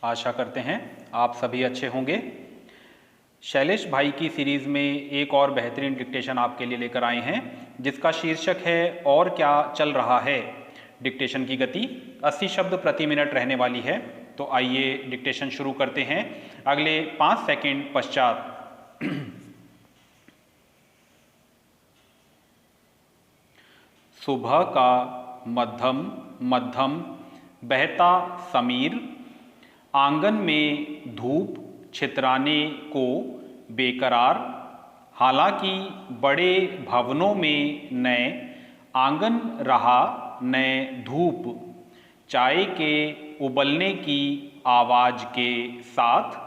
आशा करते हैं आप सभी अच्छे होंगे। शैलेश भाई की सीरीज़ में एक और बेहतरीन डिक्टेशन आपके लिए लेकर आए हैं, जिसका शीर्षक है और क्या चल रहा है। डिक्टेशन की गति 80 शब्द प्रति मिनट रहने वाली है। तो आइए डिक्टेशन शुरू करते हैं अगले 5 सेकंड पश्चात। सुबह का मध्यम मध्यम बहता समीर, आंगन में धूप छितराने को बेकरार। हालांकि बड़े भवनों में नए आंगन रहा नए धूप। चाय के उबलने की आवाज़ के साथ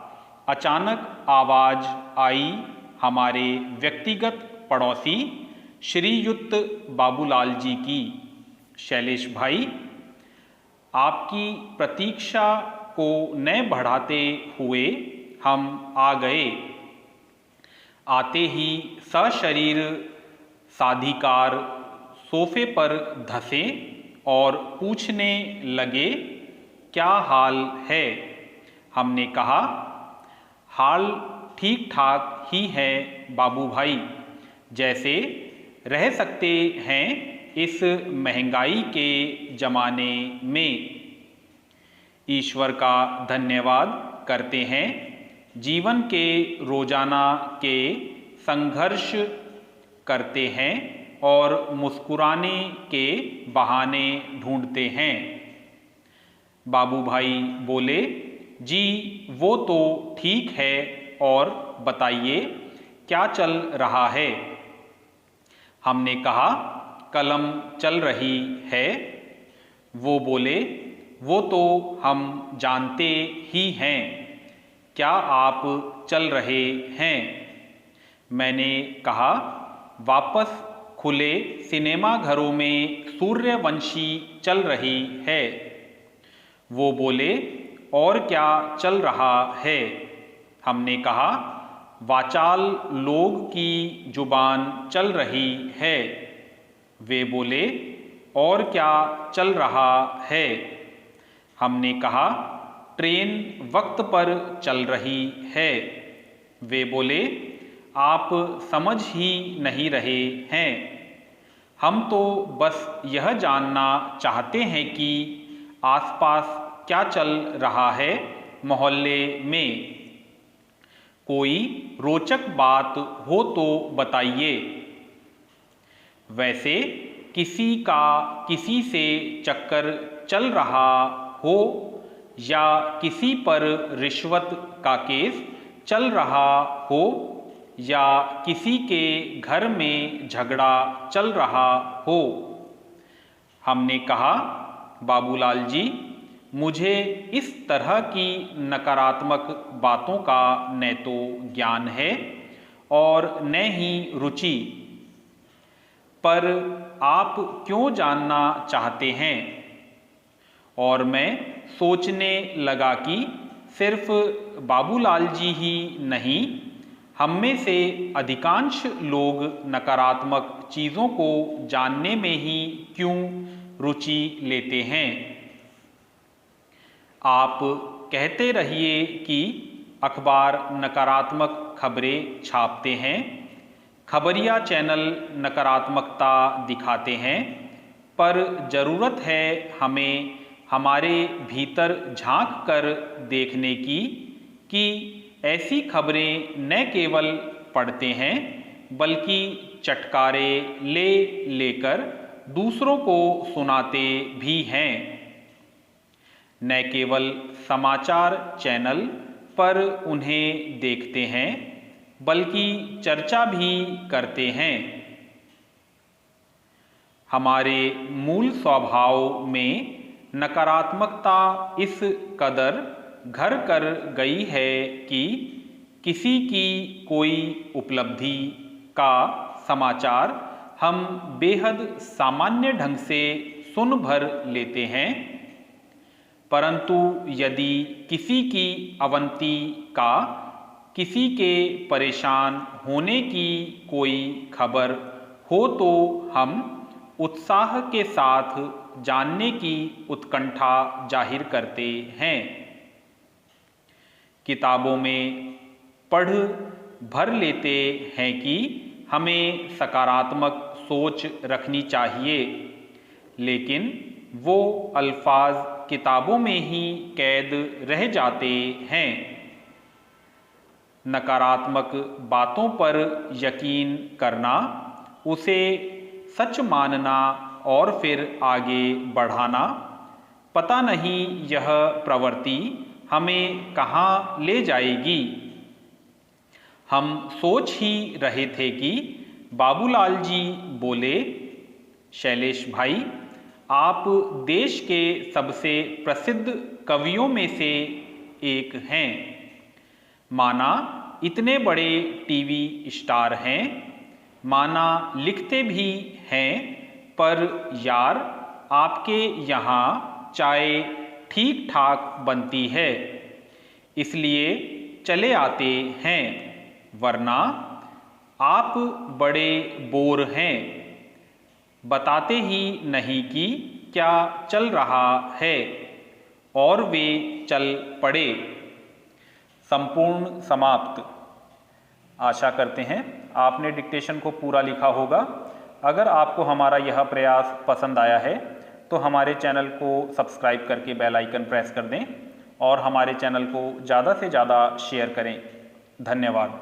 अचानक आवाज़ आई हमारे व्यक्तिगत पड़ोसी श्रीयुक्त बाबूलाल जी की। शैलेश भाई, आपकी प्रतीक्षा को न बढ़ाते हुए हम आ गए। आते ही सशरीर साधिकार सोफे पर धंसे और पूछने लगे, क्या हाल है। हमने कहा, हाल ठीक ठाक ही है बाबू भाई, जैसे रह सकते हैं इस महंगाई के ज़माने में। ईश्वर का धन्यवाद करते हैं, जीवन के रोजाना के संघर्ष करते हैं और मुस्कुराने के बहाने ढूंढते हैं। बाबू भाई बोले, जी वो तो ठीक है, और बताइए क्या चल रहा है। हमने कहा, कलम चल रही है। वो बोले, वो तो हम जानते ही हैं, क्या आप चल रहे हैं। मैंने कहा, वापस खुले सिनेमा घरों में सूर्यवंशी चल रही है। वो बोले, और क्या चल रहा है। हमने कहा, वाचाल लोग की जुबान चल रही है। वे बोले, और क्या चल रहा है। हमने कहा, ट्रेन वक्त पर चल रही है। वे बोले, आप समझ ही नहीं रहे हैं। हम तो बस यह जानना चाहते हैं कि आसपास क्या चल रहा है मोहल्ले में। कोई रोचक बात हो तो बताइए। वैसे किसी का किसी से चक्कर चल रहा हो, या किसी पर रिश्वत का केस चल रहा हो, या किसी के घर में झगड़ा चल रहा हो। हमने कहा, बाबूलाल जी, मुझे इस तरह की नकारात्मक बातों का न तो ज्ञान है और न ही रुचि, पर आप क्यों जानना चाहते हैं। और मैं सोचने लगा कि सिर्फ बाबूलाल जी ही नहीं, हम में से अधिकांश लोग नकारात्मक चीज़ों को जानने में ही क्यों रुचि लेते हैं। आप कहते रहिए कि अखबार नकारात्मक खबरें छापते हैं, खबरिया चैनल नकारात्मकता दिखाते हैं, पर ज़रूरत है हमें हमारे भीतर झांक कर देखने की कि ऐसी खबरें न केवल पढ़ते हैं, बल्कि चटकारे ले लेकर दूसरों को सुनाते भी हैं। न केवल समाचार चैनल पर उन्हें देखते हैं, बल्कि चर्चा भी करते हैं। हमारे मूल स्वभाव में नकारात्मकता इस कदर घर कर गई है कि किसी की कोई उपलब्धि का समाचार हम बेहद सामान्य ढंग से सुन भर लेते हैं, परंतु यदि किसी की अवंती का किसी के परेशान होने की कोई खबर हो तो हम उत्साह के साथ जानने की उत्कंठा जाहिर करते हैं। किताबों में पढ़ भर लेते हैं कि हमें सकारात्मक सोच रखनी चाहिए, लेकिन वो अल्फाज किताबों में ही कैद रह जाते हैं। नकारात्मक बातों पर यकीन करना, उसे सच मानना और फिर आगे बढ़ाना, पता नहीं यह प्रवृत्ति हमें कहाँ ले जाएगी। हम सोच ही रहे थे कि बाबूलाल जी बोले, शैलेश भाई, आप देश के सबसे प्रसिद्ध कवियों में से एक हैं। माना इतने बड़े टीवी स्टार हैं, माना लिखते भी हैं, पर यार आपके यहाँ चाय ठीक ठाक बनती है, इसलिए चले आते हैं, वरना आप बड़े बोर हैं, बताते ही नहीं कि क्या चल रहा है, और वे चल पड़े। संपूर्ण समाप्त। आशा करते हैं आपने डिक्टेशन को पूरा लिखा होगा। अगर आपको हमारा यह प्रयास पसंद आया है तो हमारे चैनल को सब्सक्राइब करके बेल आइकन प्रेस कर दें और हमारे चैनल को ज़्यादा से ज़्यादा शेयर करें। धन्यवाद।